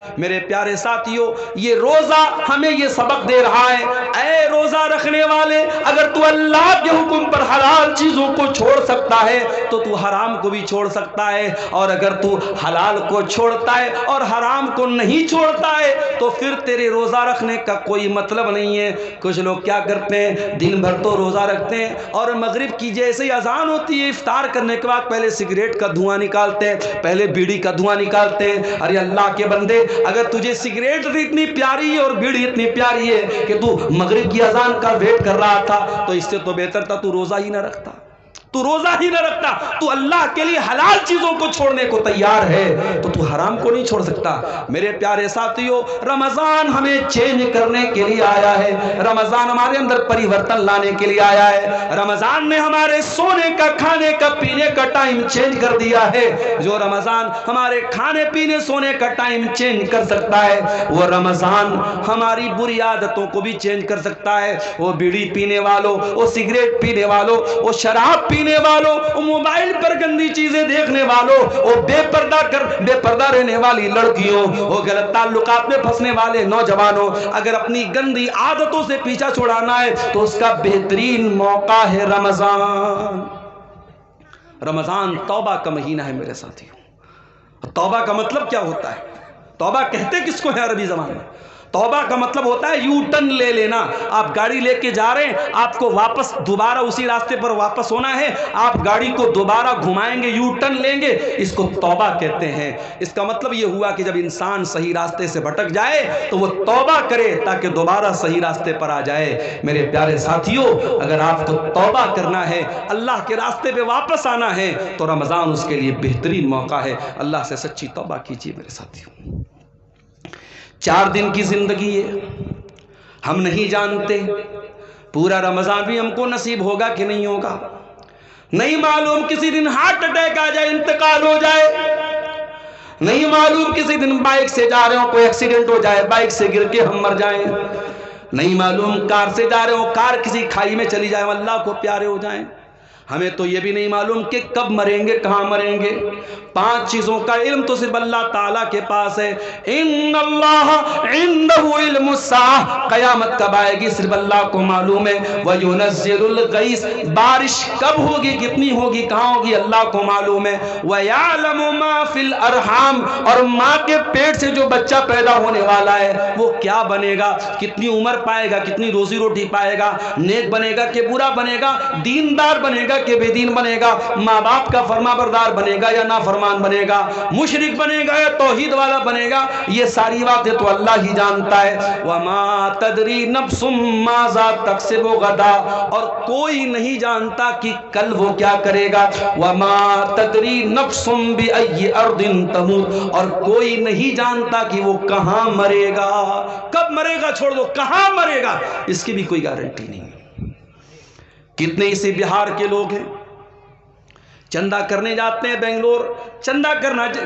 میرے پیارے ساتھیوں، یہ روزہ ہمیں یہ سبق دے رہا ہے، اے روزہ رکھنے والے، اگر تو اللہ کے حکم پر حلال چیزوں کو چھوڑ سکتا ہے تو تو حرام کو بھی چھوڑ سکتا ہے، اور اگر تو حلال کو چھوڑتا ہے اور حرام کو نہیں چھوڑتا ہے تو پھر تیرے روزہ رکھنے کا کوئی مطلب نہیں ہے۔ کچھ لوگ کیا کرتے ہیں، دن بھر تو روزہ رکھتے ہیں اور مغرب کی جیسے ہی اذان ہوتی ہے افطار کرنے کے بعد پہلے سگریٹ کا دھواں نکالتے ہیں، پہلے بیڑی کا دھواں نکالتے ہیں۔ ارے اللہ کے بندے، اگر تجھے سگریٹ اتنی پیاری ہے اور بیڑی اتنی پیاری ہے کہ تو مغرب کی اذان کا ویٹ کر رہا تھا تو اس سے تو بہتر تھا تو روزہ ہی نہ رکھتا، تو روزہ ہی نہ رکھتا۔ تو اللہ کے لیے حلال چیزوں کو چھوڑنے کو تیار ہے تو تو حرام کو نہیں چھوڑ سکتا۔ میرے پیارے ساتھیوں، رمضان ہمیں چینج کرنے کے لیے آیا ہے، رمضان ہمارے اندر پریورتن لانے کے لیے آیا ہے۔ رمضان نے ہمارے سونے کا، کھانے کا، پینے کا ٹائم چینج کر دیا ہے۔ جو رمضان ہمارے کھانے پینے سونے کا ٹائم چینج کر سکتا ہے، وہ رمضان ہماری بری عادتوں کو بھی چینج کر سکتا ہے۔ وہ بیڑی پینے والوں، وہ سگریٹ پینے والوں، وہ شراب پینے والوں، وہ موبائل پر گندی چیزیں دیکھنے والوں، وہ بے پردہ رہنے والی لڑکیوں، وہ غلط تعلقات میں پھنسنے والے نوجوانوں، اگر اپنی گندی عادتوں سے پیچھا چھڑانا ہے تو اس کا بہترین موقع ہے رمضان۔ رمضان توبہ کا مہینہ ہے میرے ساتھیوں۔ توبہ کا مطلب کیا ہوتا ہے؟ توبہ کہتے کس کو ہے عربی زبان میں؟ توبہ کا مطلب ہوتا ہے یو ٹرن لے لینا۔ آپ گاڑی لے کے جا رہے ہیں، آپ کو واپس دوبارہ اسی راستے پر واپس ہونا ہے، آپ گاڑی کو دوبارہ گھمائیں گے، یو ٹرن لیں گے، اس کو توبہ کہتے ہیں۔ اس کا مطلب یہ ہوا کہ جب انسان صحیح راستے سے بھٹک جائے تو وہ توبہ کرے تاکہ دوبارہ صحیح راستے پر آ جائے۔ میرے پیارے ساتھیوں، اگر آپ کو توبہ کرنا ہے، اللہ کے راستے پہ واپس آنا ہے تو رمضان اس کے لیے بہترین موقع ہے۔ اللہ سے سچی توبہ کیجیے میرے ساتھیوں۔ 4 دن کی زندگی ہے، ہم نہیں جانتے پورا رمضان بھی ہم کو نصیب ہوگا کہ نہیں ہوگا، نہیں معلوم کسی دن ہارٹ اٹیک آ جائے، انتقال ہو جائے، نہیں معلوم کسی دن بائک سے جا رہے ہوں کوئی ایکسیڈنٹ ہو جائے، بائک سے گر کے ہم مر جائیں، نہیں معلوم کار سے جا رہے ہوں کار کسی کھائی میں چلی جائے، اللہ کو پیارے ہو جائیں۔ ہمیں تو یہ بھی نہیں معلوم کہ کب مریں گے، کہاں مریں گے۔ 5 چیزوں کا علم تو صرف اللہ تعالیٰ کے پاس ہے۔ ان اللہ عنده علم الساعہ، قیامت کب آئے گی صرف اللہ کو معلوم ہے۔ وَيُنَزِّلُ الْغَيْثَ، بارش کب ہوگی، کتنی ہوگی، کہاں ہوگی، اللہ کو معلوم ہے۔ وَيَعْلَمُ مَا فِي الْأَرْحَامِ، اور ماں کے پیٹ سے جو بچہ پیدا ہونے والا ہے وہ کیا بنے گا، کتنی عمر پائے گا، کتنی روزی روٹی پائے گا، نیک بنے گا کہ برا بنے گا، دیندار بنے گا کہ بے دین بنے گا، ماں باپ کا فرما بردار بنے گا یا نافرمان بنے گا، مشرک بنے گا یا توحید والا بنے گا، یہ ساری باتیں تو اللہ ہی جانتا ہے۔ وَمَا تَدْرِي نَفْسٌ مَاذَا تَكْسِبُ غَدًا، اور کوئی نہیں جانتا کہ کل وہ کیا کرے گا۔ وَمَا تَدْرِي نَفْسٌ بِأَيِّ أَرْضٍ تَمُوتُ، اور کوئی نہیں جانتا کہ وہ کہاں مرے گا، کب مرے گا چھوڑ دو، کہاں مرے گا اس کی بھی کوئی گارنٹی نہیں ہے۔ کتنے اسی بہار کے لوگ ہیں، چندہ کرنے جاتے ہیں بنگلور، چندہ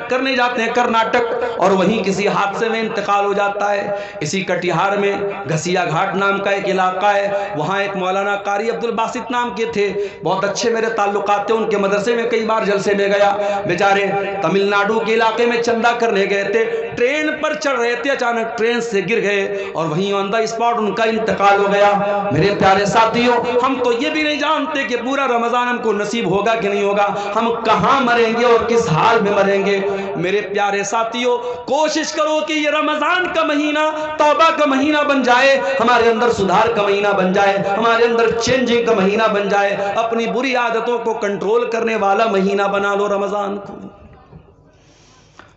کرنے جاتے ہیں کرناٹک، اور وہیں کسی حادثے میں انتقال ہو جاتا ہے۔ اسی کٹیہار میں گھسیا گھاٹ نام کا ایک علاقہ ہے، وہاں ایک مولانا قاری عبد الباسط نام کے تھے، بہت اچھے میرے تعلقات تھے، ان کے مدرسے میں کئی بار جلسے میں گیا۔ بیچارے تمل ناڈو کے علاقے میں چندہ کرنے گئے تھے، ٹرین پر چڑھ رہے تھے، اچانک ٹرین سے گر گئے اور وہیں آن دا اسپاٹ ان کا انتقال ہو گیا۔ میرے پیارے ساتھیوں، ہم تو یہ بھی نہیں جانتے کہ پورا رمضان ہم کو نصیب ہوگا کہ نہیں ہوگا، ہم کہاں مریں گے اور کس حال میں مریں گے۔ میرے پیارے ساتھیوں، کوشش کرو کہ یہ رمضان کا مہینہ توبہ کا مہینہ بن جائے، ہمارے اندر سدھار کا مہینہ بن جائے، ہمارے اندر چینجنگ کا مہینہ بن جائے، اپنی بری عادتوں کو کنٹرول کرنے والا مہینہ بنا لو رمضان کو۔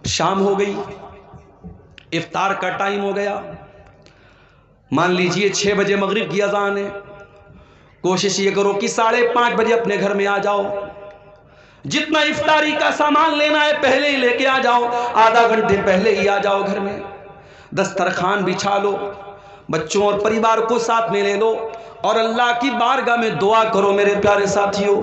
شام ہو گئی، افطار کا ٹائم ہو گیا، مان لیجئے 6 بجے مغرب کی اذان ہے، کوشش یہ کرو کہ 5:30 بجے اپنے گھر میں آ جاؤ، جتنا افطاری کا سامان لینا ہے پہلے ہی لے کے آ جاؤ، آدھا گھنٹے پہلے ہی آ جاؤ گھر میں، دسترخوان بچھا لو، بچوں اور پریوار کو ساتھ میں لے لو، اور اللہ کی بارگاہ میں دعا کرو میرے پیارے ساتھیوں۔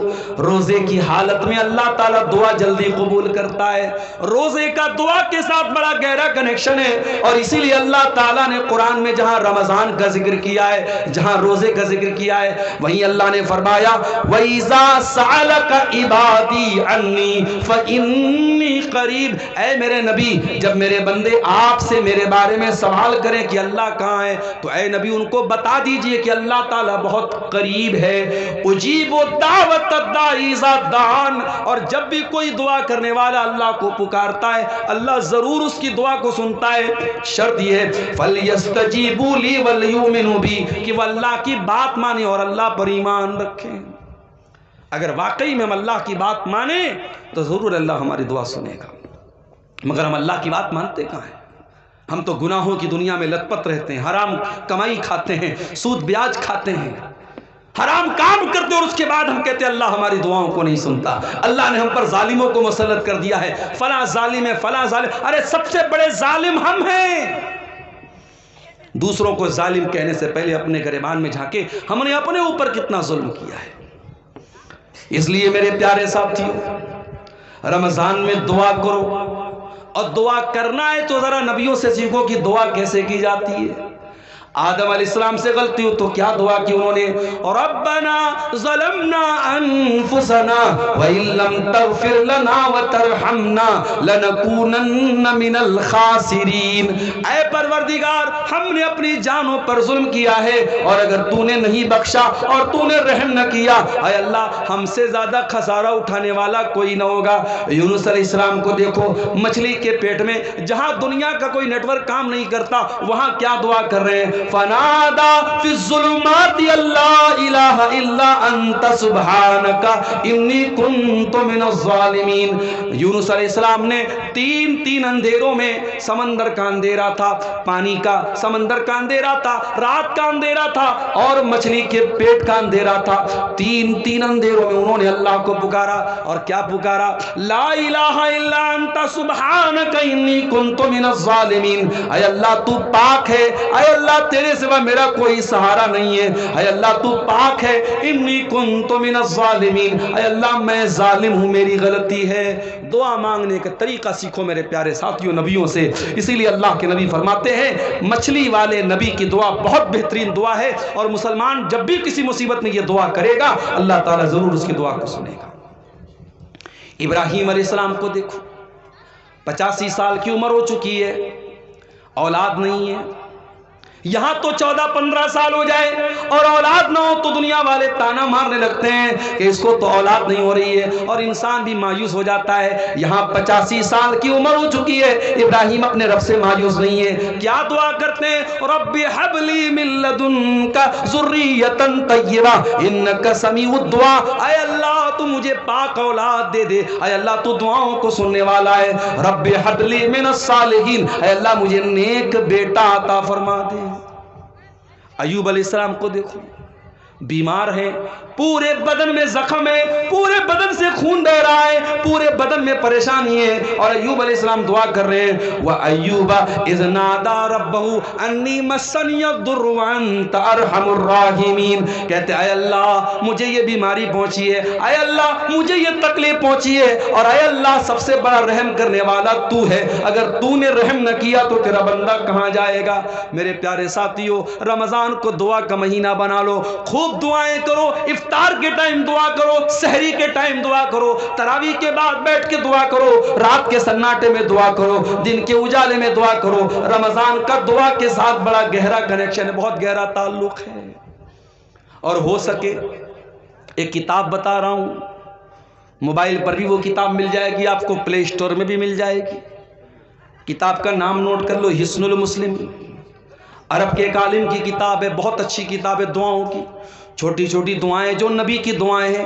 روزے کی حالت میں اللہ تعالیٰ دعا جلدی قبول کرتا ہے۔ روزے کا دعا کے ساتھ بڑا گہرا کنیکشن ہے، اور اسی لیے اللہ تعالیٰ نے قرآن میں جہاں رمضان کا ذکر کیا ہے، جہاں روزے کا ذکر کیا ہے، وہیں اللہ نے فرمایا وَإِذَا سَأَلَكَ عِبَادِي عَنِّي فَإِنِّي قَرِيبٌ۔ اے میرے نبی، جب میرے بندے آپ سے میرے بارے میں سوال کریں کہ اللہ کہاں ہے، تو اے نبی ان کو بتا دیجئے کہ اللہ تعالیٰ بہت قریب ہے۔ اجیب دعوت الداعی اذا دعان، اور جب بھی کوئی دعا کرنے والا اللہ کو پکارتا ہے، اللہ ضرور اس کی دعا کو سنتا ہے۔ شرط یہ ہے فَلْيَسْتَجِيبُوا لِي وَلْيُؤْمِنُوا بِي، کہ وہ اللہ کی بات مانے اور اللہ پر ایمان رکھیں۔ اگر واقعی میں ہم اللہ کی بات مانیں تو ضرور اللہ ہماری دعا سنے گا، مگر ہم اللہ کی بات مانتے کہاں ہیں؟ ہم تو گناہوں کی دنیا میں لت پت رہتے ہیں، حرام کمائی کھاتے ہیں، سود بیاج کھاتے ہیں، حرام کام کرتے ہیں، اور اس کے بعد ہم کہتے ہیں اللہ ہماری دعاؤں کو نہیں سنتا، اللہ نے ہم پر ظالموں کو مسلط کر دیا ہے، فلاں ظالم ہے، فلاں ظالم۔ ارے سب سے بڑے ظالم ہم ہیں۔ دوسروں کو ظالم کہنے سے پہلے اپنے گریبان میں جھانکے ہم نے اپنے اوپر کتنا ظلم کیا ہے۔ اس لیے میرے پیارے ساتھیوں، رمضان میں دعا کرو، اور دعا کرنا ہے تو ذرا نبیوں سے سیکھو کہ دعا کیسے کی جاتی ہے۔ آدم علیہ السلام سے غلطی ہو تو کیا دعا کی انہوں نے؟ ربنا ظلمنا انفسنا وان لم تغفر لنا وترحمنا لنکونن من الخاسرین۔ اے پروردگار، ہم نے اپنی جانوں پر ظلم کیا ہے، اور اگر تو نے نہیں بخشا اور تو نے رحم نہ کیا، اے اللہ ہم سے زیادہ خسارہ اٹھانے والا کوئی نہ ہوگا۔ یونس علیہ السلام کو دیکھو، مچھلی کے پیٹ میں، جہاں دنیا کا کوئی نیٹ ورک کام نہیں کرتا، وہاں کیا دعا کر رہے ہیں؟ فنادا فی الظلمات اللہ الہ الا انت سبحانک انی کنت من الظالمین۔ یونس علیہ السلام نے تین اندھیروں میں، سمندر کا اندھیرا تھا، پانی کا، سمندر کا اندھیرا تھا، رات کا اندھیرا تھا، اور مچھلی کے پیٹ کا اندھیرا تھا، تین اندھیروں میں انہوں نے اللہ کو پکارا، اور کیا پکارا؟ لا الہ الا انت سبحانک انی کنت من الظالمین۔ اے اللہ تو پاک ہے، اے اللہ تیرے سوا میرا کوئی سہارا نہیں ہے، اے اللہ تو پاک ہے، انی کنت من الظالمین، اے اللہ میں ظالم ہوں، میری غلطی ہے۔ دعا مانگنے کا طریقہ سیکھو میرے پیارے ساتھیوں نبیوں سے۔ اسی لیے اللہ کے نبی فرماتے ہیں مچھلی والے نبی کی دعا بہت بہترین دعا ہے، اور مسلمان جب بھی کسی مصیبت میں یہ دعا کرے گا اللہ تعالیٰ ضرور اس کی دعا کو سنے گا۔ ابراہیم علیہ السلام کو دیکھو، 85 سال کی عمر ہو چکی ہے، اولاد نہیں ہے، یہاں تو 14-15 سال ہو جائے اور اولاد نہ ہو تو دنیا والے تانا مارنے لگتے ہیں کہ اس کو تو اولاد نہیں ہو رہی ہے، اور انسان بھی مایوس ہو جاتا ہے۔ یہاں 85 سال کی عمر ہو چکی ہے، ابراہیم اپنے رب سے مایوس نہیں ہے، کیا دعا کرتے ہیں؟ رب ہب لی من لدنک ذریۃ طیبہ انک سمیع الدعاء۔ اے اللہ تو مجھے پاک اولاد دے دے، اے اللہ تو دعاؤں کو سننے والا ہے۔ رب ہب لی من الصالحین، اے اللہ مجھے نیک بیٹا عطا فرما دے۔ ایوب علیہ السلام کو دیکھو، بیمار ہیں، پورے بدن میں زخم ہے، پورے بدن سے خون بہ رہا ہے، پورے بدن میں پریشانی ہے، اور ایوب علیہ السلام دعا کر رہے ہیں وَأَيُّوبَ إِذْ نَادَى رَبَّهُ أَنِّي مَسَّنِيَ الضُّرُّ وَأَنْتَ أَرْحَمُ الرَّاحِمِينَ۔ کہتے ہیں اے اللہ مجھے یہ بیماری پہنچی ہے، اے اللہ مجھے یہ تکلیف پہنچی ہے، اور اے اللہ سب سے بڑا رحم کرنے والا تو ہے، اگر تو نے رحم نہ کیا تو تیرا بندہ کہاں جائے گا؟ میرے پیارے ساتھیوں، رمضان کو دعا کا مہینہ بنا لو، خوب دعائیں کرو، افطار کے ٹائم دعا کرو، سحری کے ٹائم دعا کرو، تراویح کے بعد بیٹھ کے دعا کرو، رات کے سناٹے میں دعا کرو، دن کے اجالے میں دعا کرو۔ رمضان کا دعا کے ساتھ بڑا گہرا کنیکشن ہے، بہت گہرا تعلق ہے۔ اور ہو سکے ایک کتاب بتا رہا ہوں، موبائل پر بھی وہ کتاب مل جائے گی آپ کو، پلے اسٹور میں بھی مل جائے گی۔ کتاب کا نام نوٹ کر لو، حصن المسلم، عرب کے ایک عالم کی کتاب ہے، بہت اچھی کتاب ہے دعاؤں کی، چھوٹی چھوٹی دعائیں جو نبی کی دعائیں ہیں،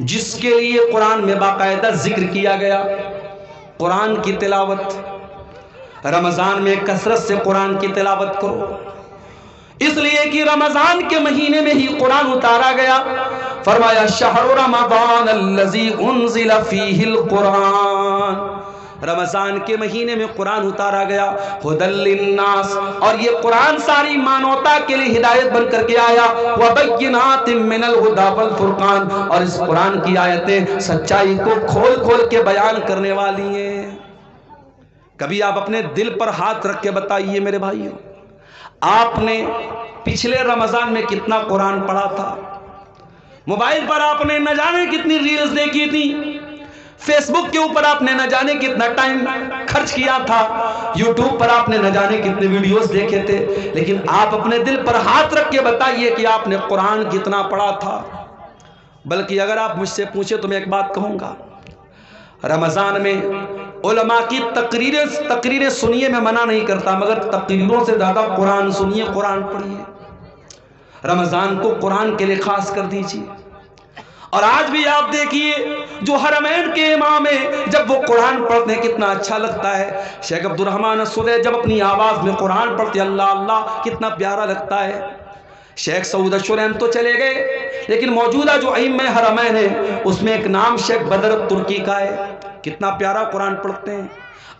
جس کے لیے قرآن میں باقاعدہ ذکر کیا گیا قرآن کی تلاوت. رمضان میں کثرت سے قرآن کی تلاوت کرو، اس لیے کہ رمضان کے مہینے میں ہی قرآن اتارا گیا. فرمایا شہر رمضان الذی انزل فیہ القرآن، رمضان کے مہینے میں قرآن اتارا گیا. ھدی للناس، اور یہ قرآن ساری مانوتا کے لیے ہدایت بن کر کے آیا. وبینات من الھدی والفرقان، اور اس قرآن کی آیتیں سچائی کو کھول کھول کے بیان کرنے والی ہیں. کبھی آپ اپنے دل پر ہاتھ رکھ کے بتائیے میرے بھائیوں، آپ نے پچھلے رمضان میں کتنا قرآن پڑھا تھا؟ موبائل پر آپ نے نہ جانے کتنی ریلز دیکھی تھی، فیس بک کے اوپر آپ نے نہ جانے کتنا ٹائم خرچ کیا تھا، یوٹیوب پر آپ نے نہ جانے کتنے ویڈیوز دیکھے تھے، لیکن آپ اپنے دل پر ہاتھ رکھ کے بتائیے کہ آپ نے قرآن کتنا پڑھا تھا. بلکہ اگر آپ مجھ سے پوچھیں تو میں ایک بات کہوں گا، رمضان میں علماء کی تقریریں سنیے، میں منع نہیں کرتا، مگر تقریروں سے زیادہ قرآن سنیے، قرآن پڑھیے. رمضان کو قرآن کے لیے خاص کر دیجیے. اور آج بھی آپ دیکھیے جو حرمین کے امام ہیں، جب وہ قرآن پڑھتے ہیں کتنا اچھا لگتا ہے. شیخ عبد الرحمن السدی جب اپنی آواز میں قرآن پڑھتے اللہ اللہ کتنا پیارا لگتا ہے. شیخ سعود الشریم تو چلے گئے، لیکن موجودہ جو ائمہ حرمین ہیں اس میں ایک نام شیخ بدر ترکی کا ہے، کتنا پیارا قرآن پڑھتے ہیں.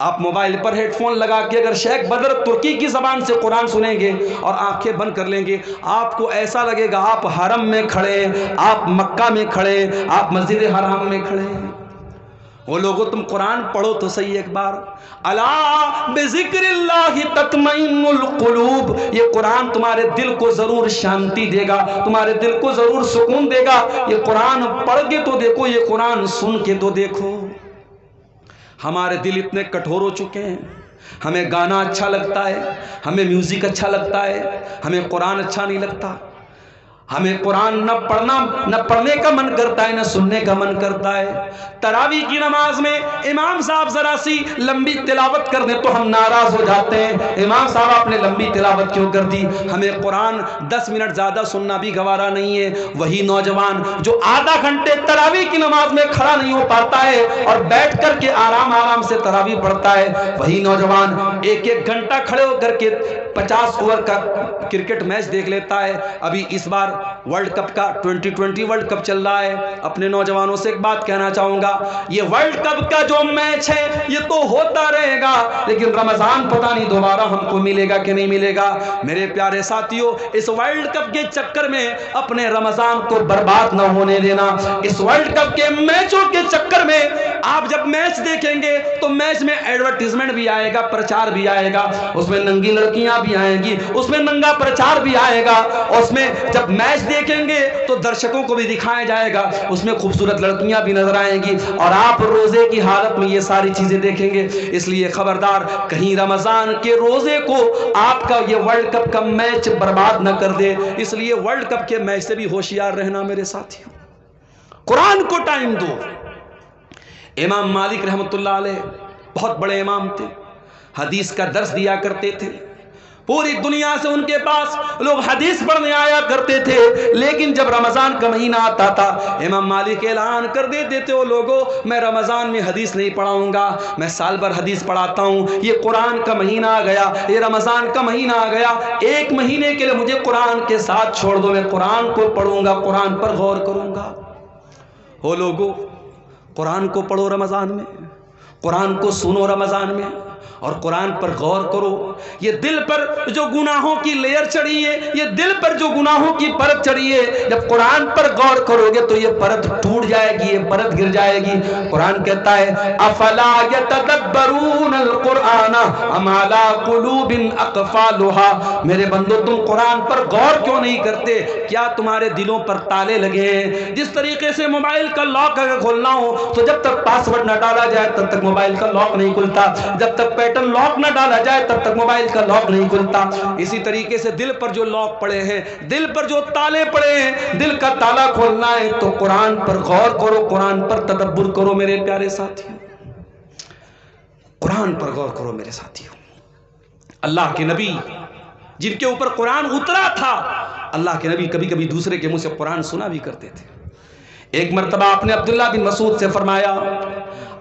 آپ موبائل پر ہیڈ فون لگا کے اگر شیخ بدر ترکی کی زبان سے قرآن سنیں گے اور آنکھیں بند کر لیں گے، آپ کو ایسا لگے گا آپ حرم میں کھڑے ہیں، آپ مکہ میں کھڑے ہیں، آپ مسجد حرام میں کھڑے ہیں. وہ لوگوں تم قرآن پڑھو تو صحیح ایک بار. الا بذکر اللہ تطمئن القلوب، یہ قرآن تمہارے دل کو ضرور شانتی دے گا، تمہارے دل کو ضرور سکون دے گا. یہ قرآن پڑھ کے تو دیکھو، یہ قرآن سن کے تو دیکھو. ہمارے دل اتنے کٹھور ہو چکے ہیں، ہمیں گانا اچھا لگتا ہے، ہمیں میوزک اچھا لگتا ہے، ہمیں قرآن اچھا نہیں لگتا. ہمیں قرآن نہ پڑھنے کا من کرتا ہے، نہ سننے کا من کرتا ہے. تراویح کی نماز میں امام صاحب ذرا سی لمبی تلاوت کر دیں تو ہم ناراض ہو جاتے ہیں، امام صاحب آپ نے لمبی تلاوت کیوں کر دی؟ ہمیں قرآن 10 منٹ زیادہ سننا بھی گوارا نہیں ہے. وہی نوجوان جو آدھا گھنٹے تراویح کی نماز میں کھڑا نہیں ہو پاتا ہے اور بیٹھ کر کے آرام سے تراویح پڑھتا ہے، وہی نوجوان ایک گھنٹہ کھڑے ہو کر کے 50 اوور کا کرکٹ میچ دیکھ لیتا ہے. ابھی اس بار ورلڈ کپ کا 2020 ورلڈ کپ چل رہا ہے. اپنے نوجوانوں سے ایک بات کہنا چاہوں گا، یہ ورلڈ کپ کا جو میچ ہے یہ تو ہوتا رہے گا، لیکن رمضان پتہ نہیں دوبارہ ہم کو ملے گا کہ نہیں ملے گا. میرے پیارے ساتھیوں، اس ورلڈ کپ کے چکر میں اپنے رمضان کو برباد نہ ہونے دینا. اس ورلڈ کپ کے میچوں کے چکر میں آپ جب میچ دیکھیں گے تو میچ میں ایڈورٹیزمنٹ بھی آئے گا، پرچار بھی آئے گا، اس میں ننگی لڑکیاں بھی آئیں گی، اس میں ننگا پرچار بھی آئے گا. اس میں جب میچ دیکھیں گے تو درشکوں کو بھی دکھایا جائے گا، اس میں خوبصورت لڑکیاں بھی نظر آئیں گی، اور آپ روزے کی حالت میں یہ ساری چیزیں دیکھیں گے. اس لیے خبردار کہیں رمضان کے روزے کو آپ کا یہ ورلڈ کپ کا میچ برباد نہ کر دے. اس لیے ورلڈ کپ کے میچ سے بھی ہوشیار رہنا میرے ساتھیوں. قرآن کو ٹائم دو. امام مالک رحمۃ اللہ علیہ بہت بڑے امام تھے، حدیث کا درس دیا کرتے تھے، پوری دنیا سے ان کے پاس لوگ حدیث پڑھنے آیا کرتے تھے. لیکن جب رمضان کا مہینہ آتا تھا امام مالک اعلان کر دیتے تھے، وہ لوگوں میں رمضان میں حدیث نہیں پڑھاؤں گا، میں سال بھر حدیث پڑھاتا ہوں. یہ قرآن کا مہینہ آ گیا، یہ رمضان کا مہینہ آ گیا، 1 مہینے کے لیے مجھے قرآن کے ساتھ چھوڑ دو، میں قرآن کو پڑھوں گا، قرآن پر غور کروں گا. وہ لوگوں قرآن کو پڑھو رمضان میں، قرآن کو سنو رمضان میں، اور قرآن پر غور کرو. یہ دل پر جو گناہوں کی لیئر چڑھی ہے، یہ دل پر جو گناہوں کی پرت چڑھی ہے، جب قرآن پر غور کرو گے تو یہ پرت ٹوٹ جائے گی، یہ پرت گر جائے گی. قرآن کہتا ہے افلا یتدبرون القرآن ام علی قلوب اقفالها، میرے بندو تم قرآن پر غور کیوں نہیں کرتے؟ کیا تمہارے دلوں پر تالے لگے ہیں؟ جس طریقے سے موبائل کا لاک اگر کھولنا ہو تو جب تک پاسورڈ نہ ڈالا جائے تب تک موبائل کا لاک نہیں کھلتا، جب تک پیٹرن لاک نہ ڈالا جائے تب تک موبائل کا لاک نہیں کھلتا. اسی طریقے سے دل پر جو لاک پڑے ہیں، دل پر جو تالے پڑے ہیں، دل کا تالا کھولنا ہے تو قرآن پر غور کرو، قرآن پر تدبر کرو میرے پیارے ساتھیوں. قرآن پر غور کرو میرے ساتھیوں. اللہ کے نبی جن کے اوپر قرآن اترا تھا، اللہ کے نبی کبھی کبھی دوسرے کے منہ سے قرآن سنا بھی کرتے تھے. ایک مرتبہ آپ نے عبداللہ بن مسعود سے فرمایا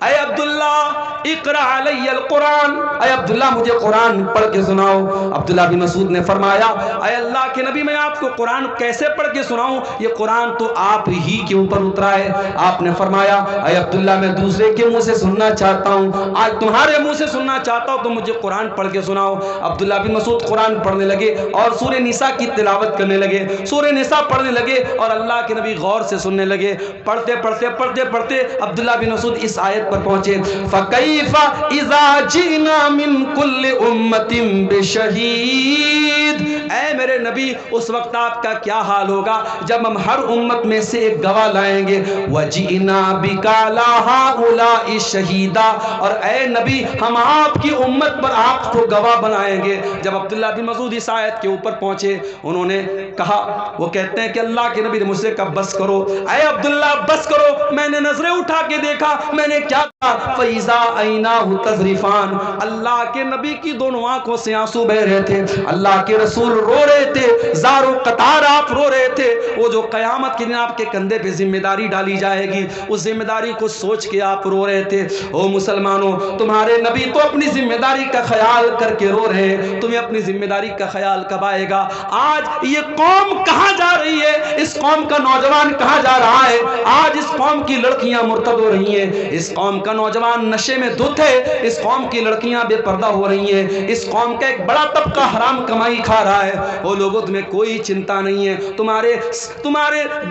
اے عبداللہ اقرأ علی القرآن، اے عبداللہ مجھے قرآن پڑھ کے سناؤ۔ عبداللہ بن مسعود نے فرمایا اے اللہ کے نبی میں آپ کو قرآن کیسے پڑھ کے سناؤں، یہ قرآن تو آپ ہی کے اوپر اترا ہے۔ آپ نے فرمایا اے عبداللہ میں دوسرے کے منہ سے سننا چاہتا ہوں، آج تمہارے منہ سے سننا چاہتا ہوں تو مجھے قرآن پڑھ کے سناؤ۔ عبداللہ بن مسعود قرآن پڑھنے لگے اور سورہ نساء کی تلاوت کرنے لگے، سورہ نساء پڑھنے لگے اور اللہ کے نبی غور سے سننے لگے۔ پڑھتے پڑھتے پڑھتے پڑھتے عبداللہ بن مسعود اس آیت پر پہنچے فَكَيْفَ إِذَا جِئْنَا مِن كُلِّ أُمَّةٍ بِشَهِيدٍ، اے میرے نبی اس وقت آپ کا کیا حال ہوگا جب ہم ہر امت میں سے ایک گواہ لائیں گے۔ وَجِئْنَا بِكَ عَلَىٰ هَٰؤُلَاءِ شَهِيدًا، اور اے نبی ہم آپ کی امت پر آپ کو گواہ بنائیں گے۔ جب عبداللہ بن مسعود اس آیت کے اوپر پہنچے انہوں نے کہا، وہ کہتے ہیں کہ اللہ کے نبی نے مجھ سے کہا بس کرو، اے عبداللہ بس کرو، میں نے نظریں اٹھا کے دیکھا، میں نے کیا کہا فَإِذَا عَيْنَاهُ تَذْرِفَانِ، اللہ کے نبی کی دونوں آنکھوں سے آنسو بہ رہے تھے، اللہ کے رسول رو رہے تھے، زار و قطار آپ رو رہے تھے۔ وہ جو قیامت کے دن آپ کے کندھے پہ ذمہ داری ڈالی جائے گی، اس ذمہ داری کو سوچ کے آپ رو رہے تھے۔ او مسلمانوں، تمہارے نبی تو اپنی ذمہ داری کا خیال کر کے رو رہے ہیں، تمہیں اپنی ذمہ داری کا خیال کب آئے گا؟ آج یہ قوم کہاں جا رہی ہے؟ اس قوم کا نوجوان کہاں جا رہا ہے؟ آج اس قوم کی لڑکیاں مرتد ہو رہی ہیں، اس قوم کا نوجوان نشے میں دھت ہے، اس قوم کی لڑکیاں بے پردہ ہو رہی ہیں، اس قوم کا ایک بڑا طبقہ حرام کمائی کھا رہا ہے۔ وہ لوگوں تمہیں کوئی چنتا نہیں ہے، تمہارے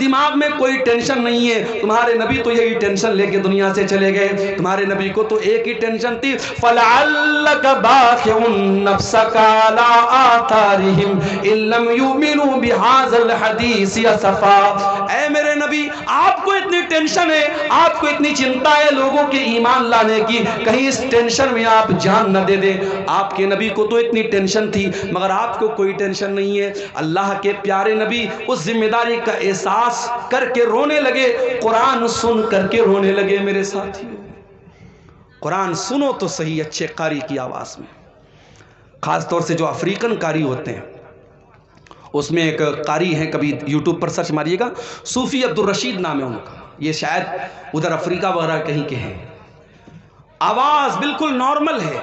دماغ میں کوئی ٹینشن نہیں ہے۔ تمہارے نبی تو یہی ٹینشن لے کے دنیا سے چلے گئے، تمہارے نبی کو تو ایک ہی ٹینشن تھی فَلَعَلَّكَ بَاخِعٌ نَفْسَكَ عَلَىٰ آثَارِهِمْ إِن لَّمْ يُؤْمِنُوا بِهَٰذَا الْحَدِيثِ أَسَفًا، اے میرے نبی آپ کو اتنی ٹینشن ہے، آپ کو اتنی چنتا ہے لوگوں کے ایمان لانے کی، کہیں اس ٹینشن میں آپ جان نہ دے دیں۔ آپ کے نبی کو تو اتنی ٹینشن تھی مگر آپ کو کوئی ٹینشن نہیں ہے۔ اللہ کے پیارے نبی اس ذمہ داری کا احساس کر کے رونے لگے، قرآن سن کر کے رونے لگے۔ میرے ساتھیوں، قرآن سنو تو صحیح اچھے قاری کی آواز میں، خاص طور سے جو افریقن قاری ہوتے ہیں۔ اس میں ایک قاری ہیں، کبھی یوٹیوب پر سرچ ماریے گا، صوفی عبدالرشید نام ہے ان کا، یہ شاید ادھر افریقہ وغیرہ کہیں کے ہیں۔ آواز بالکل نارمل ہے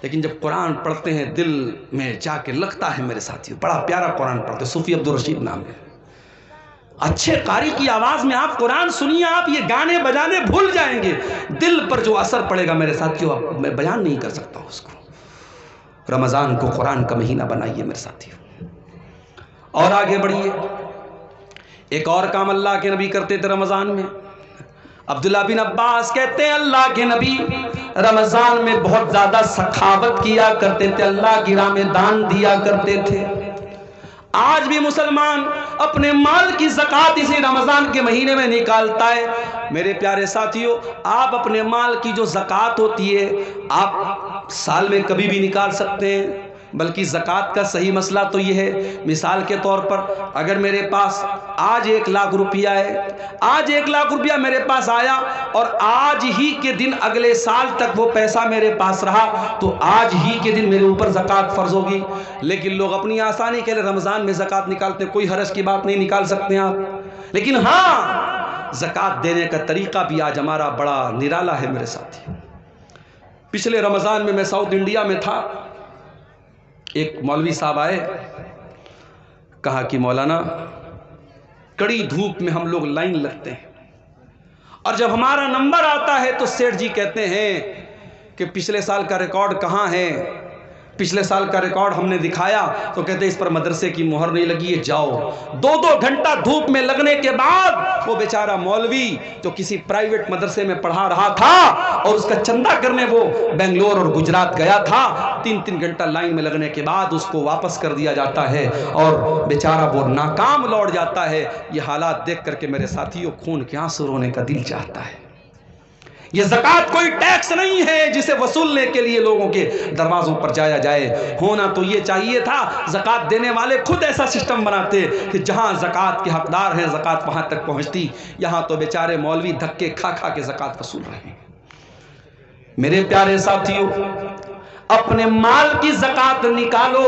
لیکن جب قرآن پڑھتے ہیں دل میں جا کے لگتا ہے۔ میرے ساتھیوں، بڑا پیارا قرآن پڑھتے ہیں، صوفی عبدالرشید نام ہے۔ اچھے قاری کی آواز میں آپ قرآن سنیے، آپ یہ گانے بجانے بھول جائیں گے، دل پر جو اثر پڑے گا میرے ساتھیوں میں بیان نہیں کر سکتا اس کو۔ رمضان کو قرآن کا مہینہ بنائیے میرے ساتھیوں، اور آگے بڑھیے۔ ایک اور کام اللہ کے نبی کرتے تھے رمضان میں۔ عبداللہ بن عباس کہتے ہیں اللہ کے نبی رمضان میں بہت زیادہ سخاوت کیا کرتے تھے، اللہ کی راہ میں دان دیا کرتے تھے۔ آج بھی مسلمان اپنے مال کی زکوٰۃ اسی رمضان کے مہینے میں نکالتا ہے۔ میرے پیارے ساتھیوں، آپ اپنے مال کی جو زکوٰۃ ہوتی ہے آپ سال میں کبھی بھی نکال سکتے ہیں، بلکہ زکوٰۃ کا صحیح مسئلہ تو یہ ہے، مثال کے طور پر اگر میرے پاس آج 1 لاکھ روپیہ ہے، آج 1 لاکھ روپیہ میرے پاس آیا اور آج ہی کے دن اگلے سال تک وہ پیسہ میرے پاس رہا تو آج ہی کے دن میرے اوپر زکوٰۃ فرض ہوگی۔ لیکن لوگ اپنی آسانی کے لیے رمضان میں زکوٰۃ نکالتے ہیں، کوئی حرج کی بات نہیں، نکال سکتے ہیں آپ، لیکن ہاں زکوٰۃ دینے کا طریقہ بھی آج ہمارا بڑا نرالا ہے میرے ساتھی۔ پچھلے رمضان میں ساؤتھ انڈیا میں تھا، ایک مولوی صاحب آئے، کہا کہ مولانا کڑی دھوپ میں ہم لوگ لائن لگتے ہیں اور جب ہمارا نمبر آتا ہے تو سیٹھ جی کہتے ہیں کہ پچھلے سال کا ریکارڈ کہاں ہے؟ پچھلے سال کا ریکارڈ ہم نے دکھایا تو کہتے اس پر مدرسے کی مہر نہیں لگی ہے، جاؤ۔ 2 گھنٹہ دھوپ میں لگنے کے بعد وہ بیچارہ مولوی جو کسی پرائیویٹ مدرسے میں پڑھا رہا تھا اور اس کا چندہ کرنے وہ بنگلور اور گجرات گیا تھا، 3 گھنٹہ لائن میں لگنے کے بعد اس کو واپس کر دیا جاتا ہے اور بیچارہ وہ ناکام لوٹ جاتا ہے۔ یہ حالات دیکھ کر کے میرے ساتھیوں خون کے آنسو رونے کا دل چاہتا ہے۔ یہ زکوٰۃ کوئی ٹیکس نہیں ہے جسے وصولنے کے لیے لوگوں کے دروازوں پر جایا جائے۔ ہونا تو یہ چاہیے تھا زکوٰۃ دینے والے خود ایسا سسٹم بناتے کہ جہاں زکوٰۃ کے حقدار ہیں زکوٰۃ وہاں تک پہنچتی، یہاں تو بیچارے مولوی دھکے کھا کھا کے زکوٰۃ وصول رہے ہیں۔ میرے پیارے ساتھیوں، اپنے مال کی زکوٰۃ نکالو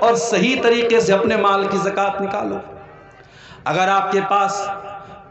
اور صحیح طریقے سے اپنے مال کی زکوٰۃ نکالو۔ اگر آپ کے پاس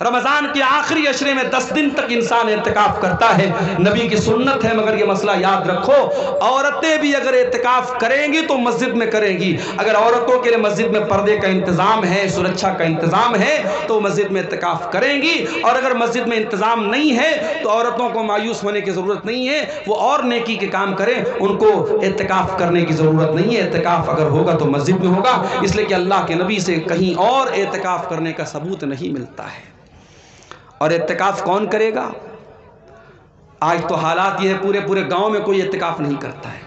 رمضان کے آخری عشرے میں 10 دن تک انسان اعتکاف کرتا ہے، نبی کی سنت ہے، مگر یہ مسئلہ یاد رکھو، عورتیں بھی اگر اعتکاف کریں گی تو مسجد میں کریں گی۔ اگر عورتوں کے لیے مسجد میں پردے کا انتظام ہے، سرکشا کا انتظام ہے تو مسجد میں اعتکاف کریں گی، اور اگر مسجد میں انتظام نہیں ہے تو عورتوں کو مایوس ہونے کی ضرورت نہیں ہے، وہ اور نیکی کے کام کریں، ان کو اعتکاف کرنے کی ضرورت نہیں ہے۔ اعتکاف اگر ہوگا تو مسجد میں ہوگا، اس لیے کہ اللہ کے نبی سے کہیں اور اعتکاف کرنے کا ثبوت نہیں ملتا ہے۔ اور اعتکاف کون کرے گا؟ آج تو حالات یہ ہے، پورے گاؤں میں کوئی اعتکاف نہیں کرتا ہے،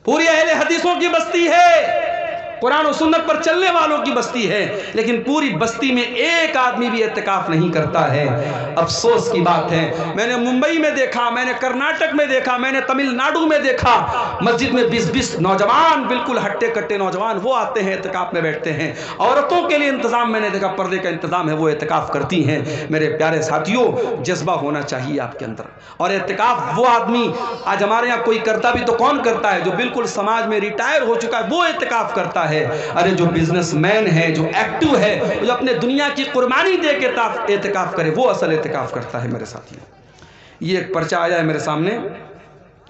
پوری اہل حدیثوں کی بستی ہے، قرآن و سنت پر چلنے والوں کی بستی ہے، لیکن پوری بستی میں ایک آدمی بھی اعتکاف نہیں کرتا ہے۔ افسوس کی بات ہے، میں نے ممبئی میں دیکھا، میں نے کرناٹک میں دیکھا، میں نے تمل ناڈو میں دیکھا، مسجد میں 20 نوجوان، بالکل ہٹے کٹے نوجوان، وہ آتے ہیں اعتکاف میں بیٹھتے ہیں۔ عورتوں کے لیے انتظام میں نے دیکھا، پردے کا انتظام ہے، وہ اعتکاف کرتی ہیں۔ میرے پیارے ساتھیوں، جذبہ ہونا چاہیے آپ کے اندر۔ اور اعتکاف وہ آدمی، آج ہمارے یہاں کوئی کرتا بھی تو کون کرتا ہے؟ جو بالکل سماج میں ریٹائر ہو چکا ہے، وہ اعتکاف کرتا ہے۔ ارے جو بزنس مین ہے، جو ایکٹیو ہے، جو اپنے دنیا کی قربانی دے کے اعتکاف کرے، وہ اصل اعتکاف کرتا ہے میرے ساتھیوں۔ یہ ایک پرچہ آیا ہے میرے سامنے،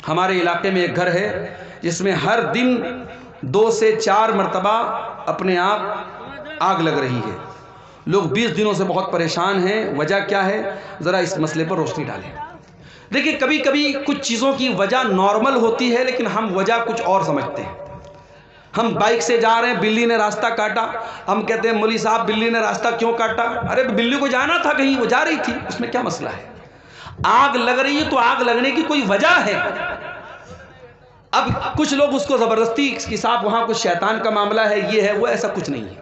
ہمارے علاقے میں ایک گھر ہے جس میں ہر دن 2 سے 4 مرتبہ اپنے آپ آگ لگ رہی ہے۔ لوگ 20 دنوں سے بہت پریشان ہیں، وجہ کیا ہے؟ ذرا اس مسئلے پر روشنی ڈالیں۔ دیکھیں، کبھی کبھی کچھ چیزوں کی وجہ نارمل ہوتی ہے، لیکن ہم وجہ کچھ اور سمجھتے ہیں۔ ہم بائک سے جا رہے ہیں، بلی نے راستہ کاٹا، ہم کہتے ہیں مولوی صاحب بلی نے راستہ کیوں کاٹا؟ ارے بلی کو جانا تھا کہیں، وہ جا رہی تھی، اس میں کیا مسئلہ ہے؟ آگ لگ رہی ہے تو آگ لگنے کی کوئی وجہ ہے۔ اب کچھ لوگ اس کو زبردستی کہ صاحب وہاں کچھ شیطان کا معاملہ ہے، یہ ہے وہ، ایسا کچھ نہیں ہے۔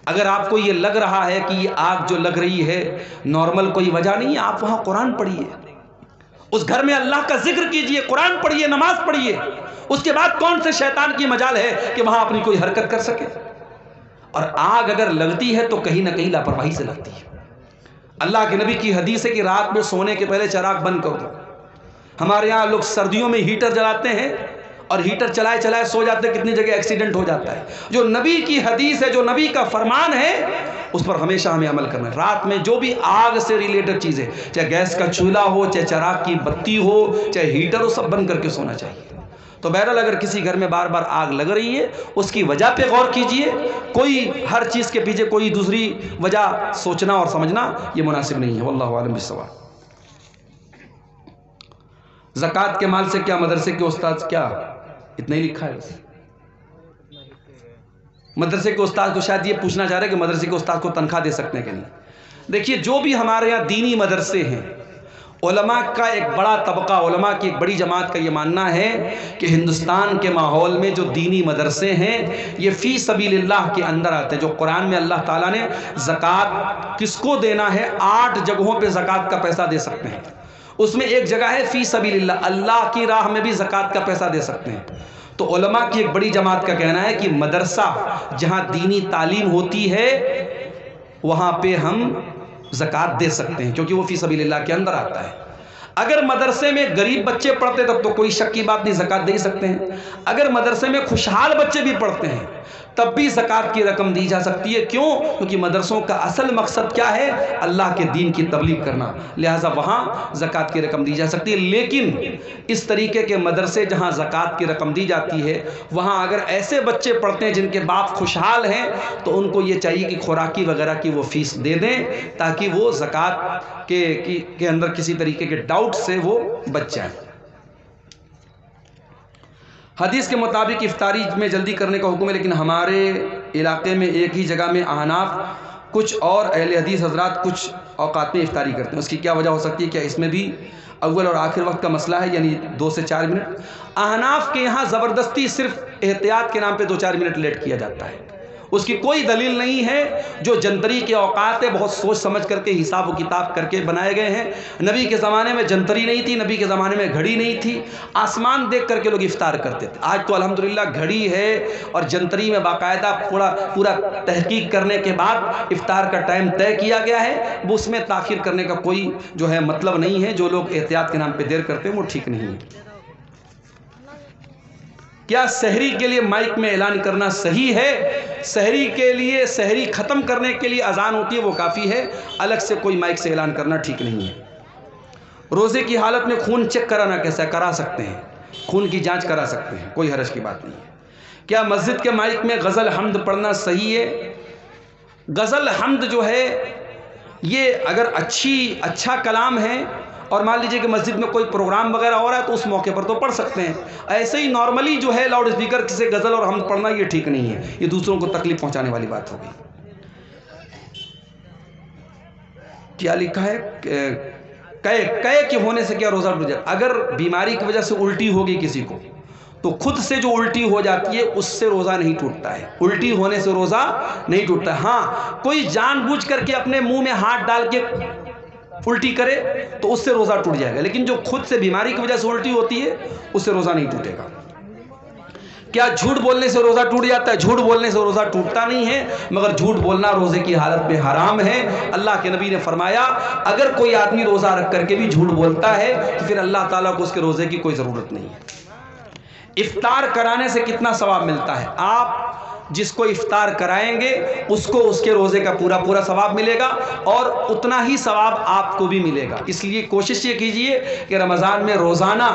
اگر آپ کو یہ لگ رہا ہے کہ یہ آگ جو لگ رہی ہے نارمل کوئی وجہ نہیں ہے، آپ وہاں قرآن پڑھیے، اس گھر میں اللہ کا ذکر کیجئے، قرآن پڑھیے، نماز پڑھیے، اس کے بعد کون سے شیطان کی مجال ہے کہ وہاں اپنی کوئی حرکت کر سکے؟ اور آگ اگر لگتی ہے تو کہیں نہ کہیں لاپرواہی سے لگتی ہے۔ اللہ کے نبی کی حدیث ہے کہ رات میں سونے کے پہلے چراغ بند کر دو۔ ہمارے ہاں لوگ سردیوں میں ہیٹر جلاتے ہیں اور ہیٹر چلائے چلائے سو جاتے ہیں، کتنی جگہ ایکسیڈنٹ ہو جاتا ہے۔ جو نبی کی حدیث ہے، جو نبی کا فرمان ہے، اس پر ہمیشہ ہمیں عمل کرنا ہے۔ رات میں جو بھی آگ سے ریلیٹڈ چیزیں، چاہے گیس کا چولہا ہو، چاہے چراغ کی بتی ہو، چاہے ہیٹر ہو، سب بند کر کے سونا چاہیے۔ تو بہرحال اگر کسی گھر میں بار بار آگ لگ رہی ہے، اس کی وجہ پہ غور کیجئے۔ کوئی ہر چیز کے پیچھے کوئی دوسری وجہ سوچنا اور سمجھنا یہ مناسب نہیں ہے۔ واللہ اعلم بالصواب۔ زکوٰۃ کے مال سے کیا مدرسے کے استاد کیا؟ اتنا ہی لکھا ہے بس۔ مدرسے کے استاد کو شاید یہ پوچھنا چاہ رہے کہ مدرسے کے استاد کو تنخواہ دے سکتے ہیں کہ نہیں۔ دیکھیے، جو بھی ہمارے یہاں دینی مدرسے ہیں، علماء کا ایک بڑا طبقہ، علماء کی ایک بڑی جماعت کا یہ ماننا ہے کہ ہندوستان کے ماحول میں جو دینی مدرسے ہیں یہ فی سبیل اللہ کے اندر آتے ہیں۔ جو قرآن میں اللہ تعالیٰ نے زکوٰۃ کس کو دینا ہے، 8 جگہوں پہ زکوٰۃ کا پیسہ دے سکتے ہیں، اس میں ایک جگہ ہے فی سبیل اللہ، اللہ کی راہ میں بھی زکوٰۃ کا پیسہ دے سکتے ہیں۔ تو علماء کی ایک بڑی جماعت کا کہنا ہے کہ مدرسہ جہاں دینی تعلیم ہوتی ہے وہاں پہ ہم زکوٰۃ دے سکتے ہیں، کیونکہ وہ فی سبیل اللہ کے اندر آتا ہے۔ اگر مدرسے میں غریب بچے پڑھتے تب تو کوئی شک کی بات نہیں، زکوٰۃ دے ہی سکتے ہیں۔ اگر مدرسے میں خوشحال بچے بھی پڑھتے ہیں تب بھی زکوٰۃ کی رقم دی جا سکتی ہے۔ کیوں؟ کیونکہ مدرسوں کا اصل مقصد کیا ہے؟ اللہ کے دین کی تبلیغ کرنا، لہٰذا وہاں زکوٰۃ کی رقم دی جا سکتی ہے۔ لیکن اس طریقے کے مدرسے جہاں زکوٰۃ کی رقم دی جاتی ہے وہاں اگر ایسے بچے پڑھتے ہیں جن کے باپ خوشحال ہیں تو ان کو یہ چاہیے کہ خوراکی وغیرہ کی وہ فیس دے دیں تاکہ وہ زکوٰۃ کے اندر کسی طریقے کے ڈاؤٹ سے وہ بچ جائیں۔ حدیث کے مطابق افطاری میں جلدی کرنے کا حکم ہے، لیکن ہمارے علاقے میں ایک ہی جگہ میں احناف کچھ اور اہل حدیث حضرات کچھ اوقات میں افطاری کرتے ہیں، اس کی کیا وجہ ہو سکتی ہے؟ کیا اس میں بھی اول اور آخر وقت کا مسئلہ ہے، یعنی 2 سے 4 منٹ؟ احناف کے یہاں زبردستی صرف احتیاط کے نام پہ 2-4 منٹ لیٹ کیا جاتا ہے، اس کی کوئی دلیل نہیں ہے۔ جو جنتری کے اوقات ہے بہت سوچ سمجھ کر کے حساب و کتاب کر کے بنائے گئے ہیں۔ نبی کے زمانے میں جنتری نہیں تھی، نبی کے زمانے میں گھڑی نہیں تھی، آسمان دیکھ کر کے لوگ افطار کرتے تھے۔ آج تو الحمدللہ گھڑی ہے اور جنتری میں باقاعدہ پورا تحقیق کرنے کے بعد افطار کا ٹائم طے کیا گیا ہے، وہ اس میں تاخیر کرنے کا کوئی جو ہے مطلب نہیں ہے۔ جو لوگ احتیاط کے نام پہ دیر کرتے ہیں وہ ٹھیک نہیں ہے۔ کیا سحری کے لیے مائک میں اعلان کرنا صحیح ہے؟ سحری کے لیے، سحری ختم کرنے کے لیے اذان ہوتی ہے وہ کافی ہے، الگ سے کوئی مائک سے اعلان کرنا ٹھیک نہیں ہے۔ روزے کی حالت میں خون چیک کرانا کیسا ہے؟ کرا سکتے ہیں، خون کی جانچ کرا سکتے ہیں، کوئی حرج کی بات نہیں ہے۔ کیا مسجد کے مائک میں غزل حمد پڑھنا صحیح ہے؟ غزل حمد جو ہے یہ اگر اچھا کلام ہے اور مان لیجئے کہ مسجد میں کوئی پروگرام وغیرہ ہو رہا ہے تو اس موقع پر تو پڑھ سکتے ہیں۔ ایسے ہی نارملی جو ہے لاؤڈ اسپیکر سے غزل اور حمد پڑھنا یہ ٹھیک نہیں ہے، یہ دوسروں کو تکلیف پہنچانے والی بات ہوگی۔ کیا لکھا ہے؟ قے کے ہونے سے کیا روزہ ٹوٹ جاتا ہے؟ اگر بیماری کی وجہ سے الٹی ہوگی کسی کو تو خود سے جو الٹی ہو جاتی ہے اس سے روزہ نہیں ٹوٹتا ہے، الٹی ہونے سے روزہ نہیں ٹوٹتا ہے۔ ہاں کوئی جان بوجھ کر کے اپنے منہ میں ہاتھ ڈال کے الٹی کرے تو اس سے روزہ ٹوٹ جائے گا، لیکن جو خود سے بیماری کی وجہ سے الٹی ہوتی ہے اس سے روزہ نہیں ٹوٹے گا۔ کیا جھوٹ بولنے سے روزہ ٹوٹ جاتا ہے؟ جھوٹ بولنے سے روزہ ٹوٹتا نہیں ہے، مگر جھوٹ بولنا روزے کی حالت میں حرام ہے۔ اللہ کے نبی نے فرمایا اگر کوئی آدمی روزہ رکھ کر کے بھی جھوٹ بولتا ہے تو پھر اللہ تعالیٰ کو اس کے روزے کی کوئی ضرورت نہیں ہے۔ افطار کرانے سے کتنا ثواب ملتا ہے؟ آپ جس کو افطار کرائیں گے اس کو اس کے روزے کا پورا ثواب ملے گا اور اتنا ہی ثواب آپ کو بھی ملے گا۔ اس لیے کوشش یہ کیجئے کہ رمضان میں روزانہ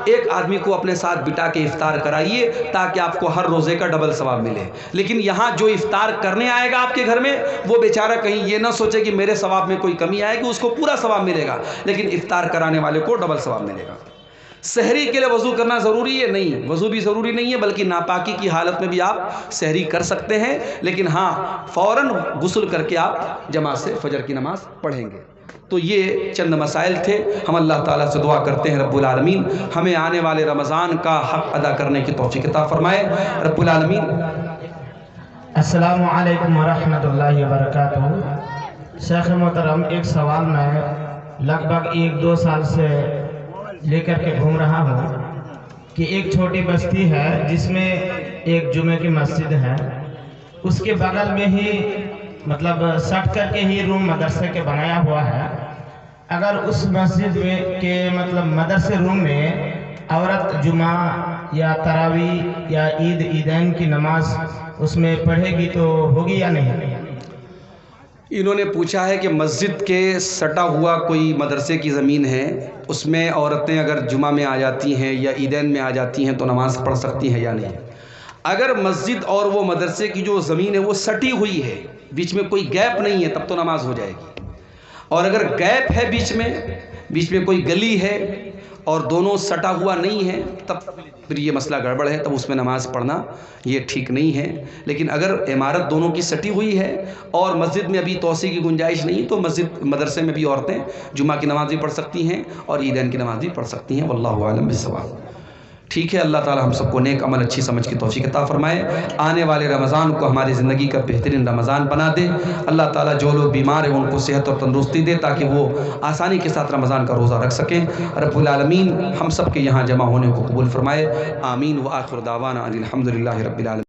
ایک آدمی کو اپنے ساتھ بٹا کے افطار کرائیے تاکہ آپ کو ہر روزے کا ڈبل ثواب ملے۔ لیکن یہاں جو افطار کرنے آئے گا آپ کے گھر میں وہ بیچارہ کہیں یہ نہ سوچے کہ میرے ثواب میں کوئی کمی آئے گی، اس کو پورا ثواب ملے گا، لیکن افطار کرانے والے کو ڈبل ثواب ملے گا۔ سحری کے لیے وضو کرنا ضروری ہے؟ نہیں، وضو بھی ضروری نہیں ہے، بلکہ ناپاکی کی حالت میں بھی آپ سحری کر سکتے ہیں، لیکن ہاں فوراً غسل کر کے آپ جماعت سے فجر کی نماز پڑھیں گے۔ تو یہ چند مسائل تھے۔ ہم اللہ تعالیٰ سے دعا کرتے ہیں رب العالمین ہمیں آنے والے رمضان کا حق ادا کرنے کی توفیق عطا فرمائے۔ رب العالمین۔ السلام علیکم ورحمۃ اللہ وبرکاتہ۔ شیخ محترم، ایک سوال میں لگ بھگ 1-2 سال سے لے کر کے گھوم رہا ہوں کہ ایک چھوٹی بستی ہے جس میں ایک جمعے کی مسجد ہے، اس کے بغل میں ہی مطلب سٹ کر کے ہی روم مدرسے کے بنایا ہوا ہے۔ اگر اس مسجد میں کے مطلب مدرسے روم میں عورت جمعہ یا تراویح یا عیدین کی نماز اس میں پڑھے گی تو ہوگی یا نہیں؟ انہوں نے پوچھا ہے کہ مسجد کے سٹا ہوا کوئی مدرسے کی زمین ہے، اس میں عورتیں اگر جمعہ میں آ جاتی ہیں یا عیدین میں آ جاتی ہیں تو نماز پڑھ سکتی ہیں یا نہیں۔ اگر مسجد اور وہ مدرسے کی جو زمین ہے وہ سٹی ہوئی ہے، بیچ میں کوئی گیپ نہیں ہے، تب تو نماز ہو جائے گی۔ اور اگر گیپ ہے بیچ میں کوئی گلی ہے اور دونوں سٹا ہوا نہیں ہے تب پھر یہ مسئلہ گڑبڑ ہے، تب اس میں نماز پڑھنا یہ ٹھیک نہیں ہے۔ لیکن اگر عمارت دونوں کی سٹی ہوئی ہے اور مسجد میں ابھی توسیع کی گنجائش نہیں تو مدرسے میں بھی عورتیں جمعہ کی نماز بھی پڑھ سکتی ہیں اور عیدین کی نماز بھی پڑھ سکتی ہیں، واللہ اعلم بالصواب۔ ٹھیک ہے، اللہ تعالی ہم سب کو نیک عمل اچھی سمجھ کی توفیق عطا فرمائے، آنے والے رمضان کو ہماری زندگی کا بہترین رمضان بنا دے۔ اللہ تعالیٰ جو لوگ بیمار ہیں ان کو صحت اور تندرستی دے تاکہ وہ آسانی کے ساتھ رمضان کا روزہ رکھ سکیں۔ رب العالمین ہم سب کے یہاں جمع ہونے کو قبول فرمائے، آمین۔ وآخر دعوانا ان الحمد للہ رب العالمین۔